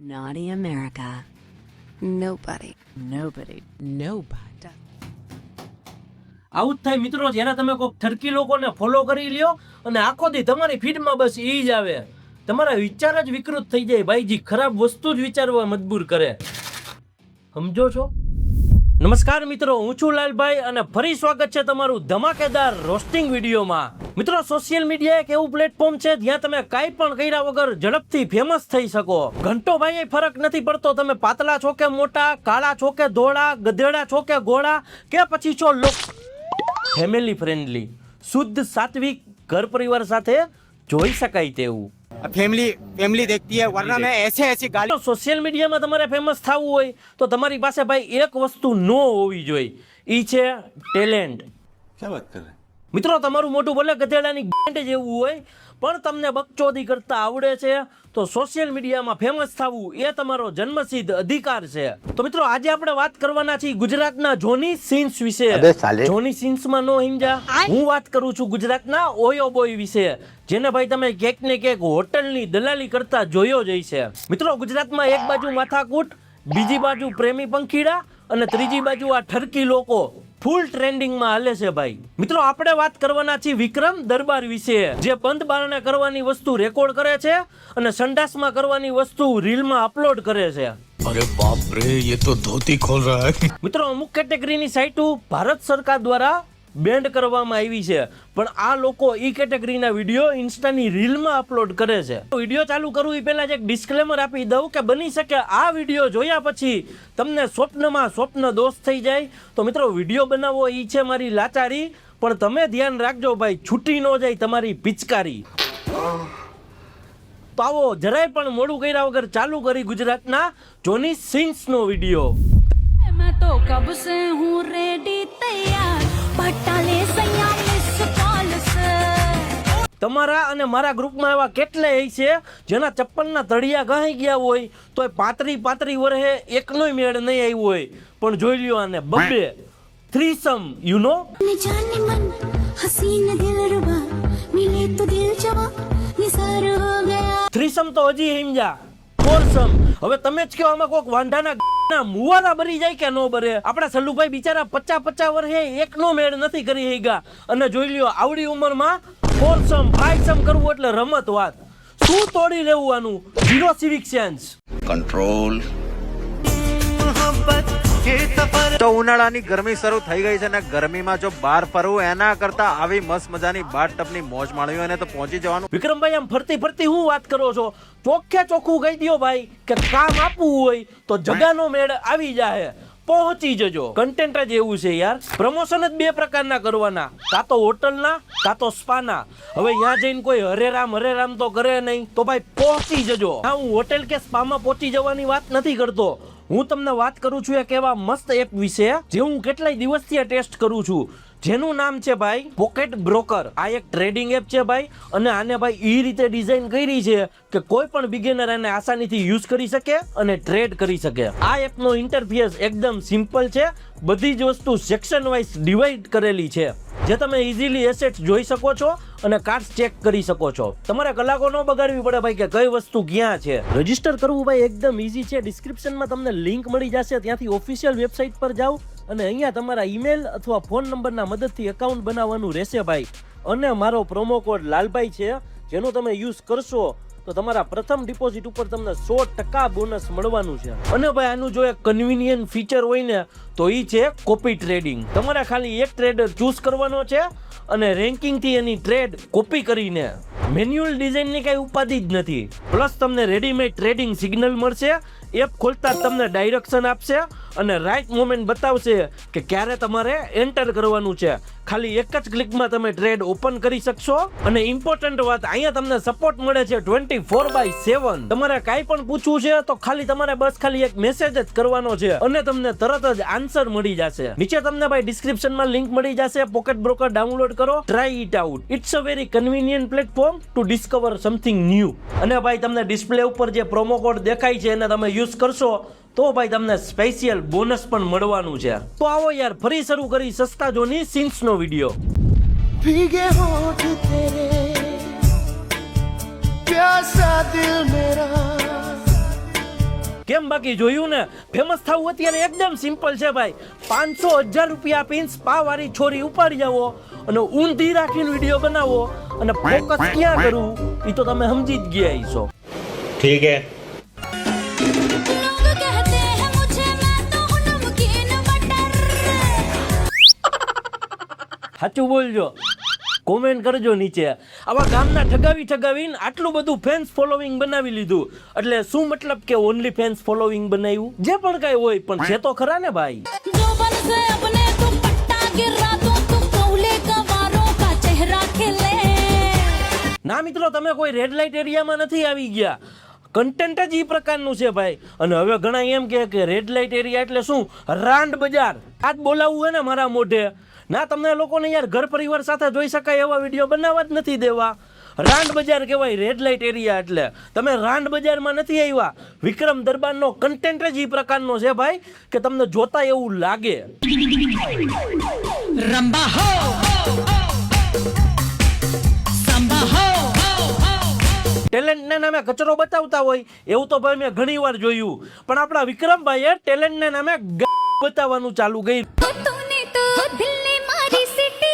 Naughty America. Nobody. આવું જ થાય મિત્રો, જ્યારે તમે કોઈ ઠરકી લોકોને ફોલો કરી લ્યો અને આખો દી તમારી ફીડમાં બસ ઈ જ આવે, તમારા વિચાર જ વિકૃત થઈ જાય ભાઈજી. ખરાબ વસ્તુ જ વિચારવા મજબૂર કરે, સમજો છો? નમસ્કાર મિત્રો, હું છું લાલભાઈ અને ફરી સ્વાગત છે તમારું ધમાકેદાર રોસ્ટિંગ વિડીયોમાં. મિત્રો, સોશિયલ મીડિયા એક એવું પ્લેટફોર્મ છે જ્યાં તમે કાંઈ પણ કર્યા વગર ઝડપથી ફેમસ થઈ શકો. ઘંટો ભાઈ ફરક નથી પડતો તમે પાતળા છો કે મોટા, કાળા છો કે ધોળા, ગધેડા છો કે ઘોડા, કે પછી છો ફેમિલી ફ્રેન્ડલી, શુદ્ધ સાત્વિક, ઘર પરિવાર સાથે જોઈ શકાય તેવું. फैमिली देखती है, वरना मैं ऐसे गाली. સોશિયલ મીડિયામાં તમારે ફેમસ થવું હોય તો તમારી પાસે ભાઈ એક વસ્તુ નો હોવી જોઈએ, ઈ છે ટેલેન્ટ. क्या बात कर रहे हैं? મિત્રો, તમારું મોટું ભલે ગધેડાની ગાંઠ જેવું હોય પણ તમને બકચોદી કરતા આવડે છે તો સોશિયલ મીડિયામાં ફેમસ થવું એ તમારો જન્મસિદ્ધ અધિકાર છે. તો મિત્રો, આજે આપણે વાત કરવાના છીએ ગુજરાતના જોની સિન્સ વિશે. જોની સિન્સમાં નો સમજ્યા, હું વાત કરું છું ગુજરાતના ઓયો બોય વિશે, જેને ભાઈ તમે ક્યાંક ને ક્યાંક હોટલની દલાલી કરતા જોયો જ હશે. મિત્રો, ગુજરાતમાં એક બાજુ માથાકૂટ, બીજી બાજુ પ્રેમી પંખીડા અને ત્રીજી બાજુ આ ઠરકી લોકો ફૂલ ટ્રેન્ડિંગમાં હાલે છે ભાઈ. મિત્રો, આપણે વાત કરવાના છીએ વિક્રમ દરબાર વિશે, જે બંધ બારણે કરવાની વસ્તુ રેકોર્ડ કરે છે અને સંડાસમાં કરવાની વસ્તુ રીલમાં અપલોડ કરે છે. अरे बाप रे, ये तो धोती खोल रहा है. મિત્રો, અમુક કેટેગરીની સાઇટો ભારત સરકાર દ્વારા બેન્ડ કરવામાં આવી છે, પણ આ લોકો ઈ કેટેગરીના વિડીયો ઇન્સ્ટાની રીલમાં અપલોડ કરે છે. વિડીયો ચાલુ કરું એ પહેલા જ એક ડિસ્ક્લેમર આપી દઉં કે બની શકે આ વિડીયો જોયા પછી તમને સ્વપ્ન દોષ થઈ જાય. તો મિત્રો, વિડીયો બનાવવો ઈ છે મારી લાચારી, પણ તમે ધ્યાન રાખજો ભાઈ, છૂટી ન જાય તમારી પિચકારી. તો આવો જરાય પણ મોડું કર્યા વગર ચાલુ કરી ગુજરાતના જોની સિન્સનો વિડીયો. मैं तो कब से हूँ रेडी तैयार पटाले सैया मिस कॉल से. તમારા અને મારા ગ્રુપમાં એવા કેટલાય છે જેના ચપ્પલના તળિયા ઘાઈ ગયા હોય તો 35 વર્ષે એકનોય મેળ નહીં આવ્યો હોય, પણ જોઈ લ્યો આને બબ્બે થ્રીસમ, યુ નો. जाने मन हसीन दिलरुबा मिले तो दिल जवा निसार हो गया. થ્રીસમ તો હજી સમજ્યા, ફોરસમ. હવે તમે જ કહો આમાં કોક વાંઢાના મુવાના બરી જાય કે નો બરે? આપણા સલ્લુભાઈ બિચારા 50 વર્ષે એકનો મેળ નથી કરી હૈગા, અને જોઈ લ્યો આવડી ઉંમરમાં ફોરસમ, ફાઈસમ કરવું એટલે રમત વાત. શું તોડી લેવું આનું? Zero civic sense. कंट्रोल. તો ઉનાળાની ગરમી શરૂ થઈ ગઈ છે ને ગરમીમાં જો બહાર ફરવું એના કરતા આવી મસ્ત મજાની બાથ ટબની મોજ માણવી હોય ને તો પહોંચી જવાનું. વિક્રમભાઈ, આમ ફરતી હું વાત કરો છો? ચોખ્ખે ચોખ્ખું કહી દો ભાઈ કે કામ આપવું હોય તો જગાનો મેળ આવી જાય, પહોંચી જજો. કન્ટેન્ટ જ એવું છે યાર. પ્રમોશન જ બે પ્રકારના કરવાના, કાં તો હોટલના કાં તો સ્પાના. હવે ત્યાં જઈને કોઈ હરેરામ તો કરે નહીં, તો ભાઈ પહોંચી જજો. હા, હું હોટેલ કે સ્પામાં પહોંચી જવાની વાત નથી કરતો, હું તમને વાત કરું છું એક એવા મસ્ત એપ વિશે જે હું કેટલાય દિવસથી ટેસ્ટ કરું છું, જેનું નામ છે ભાઈ પોકેટ બ્રોકર. આ એક ટ્રેડિંગ એપ છે ભાઈ, અને આને ભાઈ ઈ રીતે ડિઝાઇન કરી છે કે કોઈ પણ બિગિનર આને આસાનીથી યુઝ કરી શકે અને ટ્રેડ કરી શકે. આ એપનો ઇન્ટરફેસ એકદમ સિમ્પલ છે, બધી જ વસ્તુ સેક્શન વાઇઝ ડિવાઈડ કરેલી છે, જે તમે ઇઝીલી એસેટ્સ જોઈ શકો છો અને કાર્ડ્સ ચેક કરી શકો છો. તમારે કલાકો ન બગાડવી પડે ભાઈ કે કઈ વસ્તુ ક્યાં છે. રજીસ્ટર કરવું ભાઈ એકદમ ઈઝી છે. ડિસ્ક્રિપ્શનમાં તમને લિંક મળી જશે, ત્યાંથી ઓફિશિયલ વેબસાઇટ પર જાઓ અને અહીંયા તમારા ઈમેલ અથવા ફોન નંબરના મદદથી એકાઉન્ટ બનાવવાનું રહેશે ભાઈ. અને મારો પ્રોમો કોડ લાલભાઈ છે, જેનો તમે યુઝ કરશો તો તમારા પ્રથમ ડિપોઝિટ ઉપર તમને 100% બોનસ મળવાનું છે. અને ભાઈ આનું જો એક કન્વીનિયન્ટ ફીચર હોય ને તો ઈ છે કોપી ટ્રેડિંગ. તમારે ખાલી એક ટ્રેડર ચૂઝ કરવાનો છે અને રેન્કિંગથી એની ટ્રેડ કોપી કરીને, મેન્યુઅલ ડિઝાઇનની કઈ ઉપાધિ જ નથી. પ્લસ તમને રેડીમેડ ટ્રેડિંગ સિગ્નલ મળશે, એપ ખોલતા જ તમને ડાયરેક્શન આપશે અને રાઈટ મોમેન્ટ બતાવશે કે ક્યારે તમારે એન્ટર કરવાનું છે. ખાલી એક જ ક્લિકમાં તમે ટ્રેડ ઓપન કરી શકશો. અને ઇમ્પોર્ટન્ટ વાત, અહીંયા તમને સપોર્ટ મળે છે 24/7. તમારે કાંઈ પણ પૂછવું છે તો તમારે બસ એક મેસેજ જ કરવાનો છે અને તમને તરત જ આન્સર મળી જશે. નીચે તમને ભાઈ ડિસ્ક્રિપ્શનમાં લિંક મળી જશે, પોકેટ બ્રોકર ડાઉનલોડ કરો, try it out. It's a very convenient platform to discover something new. અને ભાઈ તમને ડિસ્પ્લે ઉપર જે પ્રોમો કોડ દેખાય છે એને તમે યુઝ કરશો તો ભાઈ તમને સ્પેશિયલ બોનસ પણ મળવાનું છે. તો આવો યાર, ફરી શરૂ કરી સસ્તા જોની સિન્સનો વિડીયો. भीगे होठ तेरे प्यासा दिल मेरा કેમ બાકી જોયું ને, ફેમસ થવું અત્યારે એકદમ સિમ્પલ છે ભાઈ. 500,000 રૂપિયા આપીને સ્પા વાળી છોરી ઉપાડી જાવો અને ઊંધી રાખીને વિડીયો બનાવો અને ફોકસ ક્યાં કરવું એ તો તમે સમજી જ ગયા છો. ठीक है. लोग कहते हैं मुझे मैं तो हूँ नमकीन बटर સાચું બોલજો, કોમેન્ટ કરજો નીચે. આવા ગામના ઠગાવીને આટલું બધું ફેન્સ ફોલોવિંગ બનાવી લીધું, એટલે શું મતલબ કે ઓનલી ફેન્સ ફોલોવિંગ બનાવ્યું? જે પણ કઈ હોય પણ છે તો ખરા ને ભાઈ. जो बन से अपने तू पट्टा गिरा तो तू कौले गवारों का चेहरा खिले ના મિત્રો, તમે કોઈ રેડ લાઇટ એરિયામાં નથી આવી ગયા. કન્ટેન્ટ જ એ પ્રકારનું છે ભાઈ. અને હવે ઘણા એમ કહે કે રેડ લાઇટ એરિયા એટલે શું? રાંડ બજાર. આજ બોલાવવું હોય ને મારા મોઢે. ના, તમને લોકોને યાર ઘર પરિવાર સાથે જોઈ શકાય એવા વિડીયો બનાવવા જ નથી દેવા. રાંડ બજાર કહેવાય રેડ લાઇટ એરિયા એટલે. તમે રાંડ બજારમાં નથી આવ્યા. વિક્રમ દરબારનો કન્ટેન્ટ જ એ પ્રકારનો છે ભાઈ કે તમને જોતા એવું લાગે. रंबा हो संबा हो ટેલેન્ટના નામે કચરો બતાવતા હોય એવું તો ભાઈ મેં ઘણી વાર જોયું, પણ આપણા વિક્રમભાઈએ ટેલેન્ટના નામે બતાવવાનું ચાલુ કર્યું. तूने तो दिल ने मारी सिटी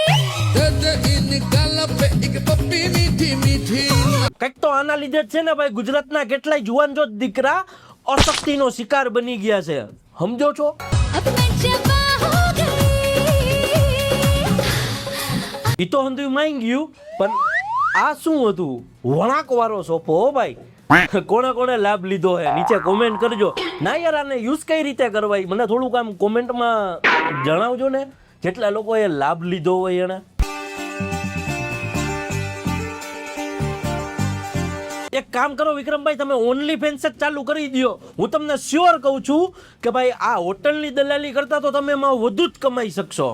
કંઈક તો આના લીધે જ છે ને ભાઈ, ગુજરાતના કેટલાય જુવાન જો દીકરા અશક્તિનો શિકાર બની ગયા છે. સમજો છો? अब मैं जवां हो गई એ તો હંધું માંગ ગયું, પણ આ શું હતું? વળાંક વાળો સોફો હો ભાઈ. કોણે કોણે લાભ લીધો હે નીચે કોમેન્ટ કરજો. ના યાર, આને યુઝ કઈ રીતે કરવાય મને થોડુંક આમ કોમેન્ટમાં જણાવજો ને, જેટલા લોકોએ લાભ લીધો હોય એને. એક કામ કરો વિક્રમભાઈ, તમે ઓનલી ફેન્સ જ ચાલુ કરી દો. હું તમને શ્યોર કહું છું કે ભાઈ આ હોટલની દલાલી કરતા તો તમે એમાં વધુ જ કમાઈ શકશો.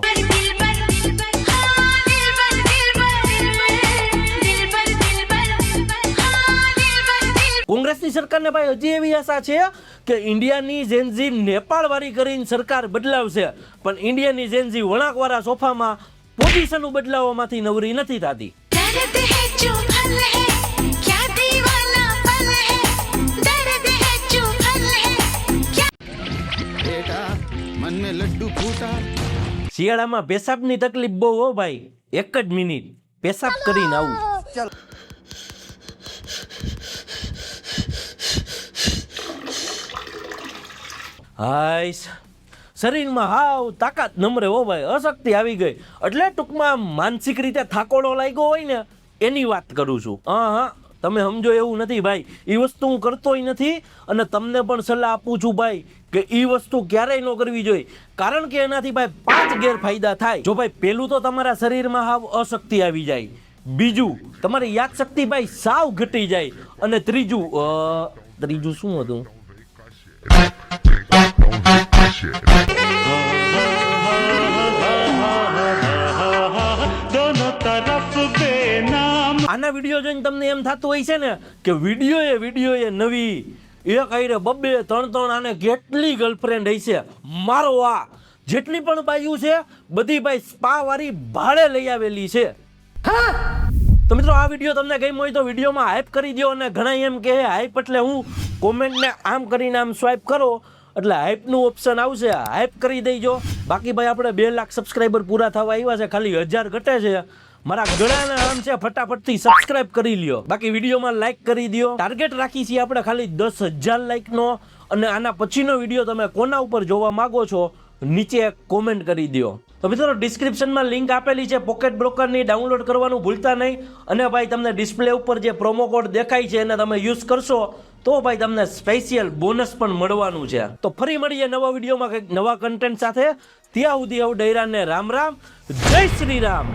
કોંગ્રેસની સરકારને ભાઈ હજી એવી આશા છે કે ઇન્ડિયાની જેનઝી નેપાળ વાળી કરીને સરકાર બદલાવશે, પણ ઇન્ડિયાની જેનઝી વળાંક વાળા સોફામાં પોઝિશન બદલાવવામાંથી નવરી નથી થતી. दर्द है जो भल है क्या दीवाना पल है दर्द है जो भल है क्या बेटा मन में लड्डू फूटा શિયાળામાં પેશાબની તકલીફ બહુ હો ભાઈ. એક જ મિનિટ પેશાબ કરીને આવું. હાઈસ, શરીરમાં હાવ તાકાત નમરે હો ભાઈ, અશક્તિ આવી ગઈ. એટલે ટૂંકમાં માનસિક રીતે થાકોડો લાગ્યો હોય ને એની વાત કરું છું. હા, તમે સમજો એવું નથી ભાઈ. એ વસ્તુ હું કરતોય નથી અને તમને પણ સલાહ આપું છું ભાઈ કે એ વસ્તુ ક્યારેય ન કરવી જોઈએ, કારણ કે એનાથી ભાઈ 5 ગેરફાયદા થાય. જો ભાઈ પહેલું તો તમારા શરીરમાં હાવ અશક્તિ આવી જાય, બીજું તમારી યાદશક્તિ ભાઈ સાવ ઘટી જાય, અને ત્રીજું શું હતું? આના વિડીયો જોઈને તમને એમ થતું હોય છે ને કે વિડીયો એ નવી એક આઈરે 2-3 આને કેટલી ગર્લફ્રેન્ડ હશે. મારો આ જેટલી પણ બાયું છે બધી ભાઈ સ્પા વાળી ભાડે લઈ આવેલી છે. તો મિત્રો આ વિડીયો તમને ગમ્યો હોય તો વિડીયોમાં હાઈપ કરી દો, અને ઘણા એમ કે હાઈપ એટલે હું કોમેન્ટને આમ કરીને આમ સ્વાઇપ કરો એટલે હાઈપનું ઓપ્શન આવશે, હાઈપ કરી દેજો. બાકી ભાઈ આપણે 2 લાખ સબસ્ક્રાઈબર પૂરા થવા આવ્યા છે, ખાલી 1000 ઘટે છે. મારા ગળાના નામ છે, ફટાફટથી સબસ્ક્રાઇબ કરી લ્યો. બાકી વિડીયોમાં લાઈક કરી દો. ટાર્ગેટ રાખી છીએ આપણે ખાલી 10,000 લાઈકનો. અને આના પછીનો વિડીયો તમે કોના ઉપર જોવા માંગો છો નીચે કોમેન્ટ કરી દો. તો મિત્રો ડિસ્ક્રિપ્શનમાં લિંક આપેલી છે પોકેટ બ્રોકરની, ડાઉનલોડ કરવાનું ભૂલતા નહીં. અને ભાઈ તમને ડિસ્પ્લે ઉપર જે પ્રોમો કોડ દેખાય છે એને તમે યુઝ કરશો તો ભાઈ તમને સ્પેશિયલ બોનસ પણ મળવાનું છે. તો ફરી મળીએ નવા વિડીયોમાં કંઈક નવા કન્ટેન્ટ સાથે. ત્યાં સુધી આવું ડૈરાને રામ રામ, જય શ્રી રામ.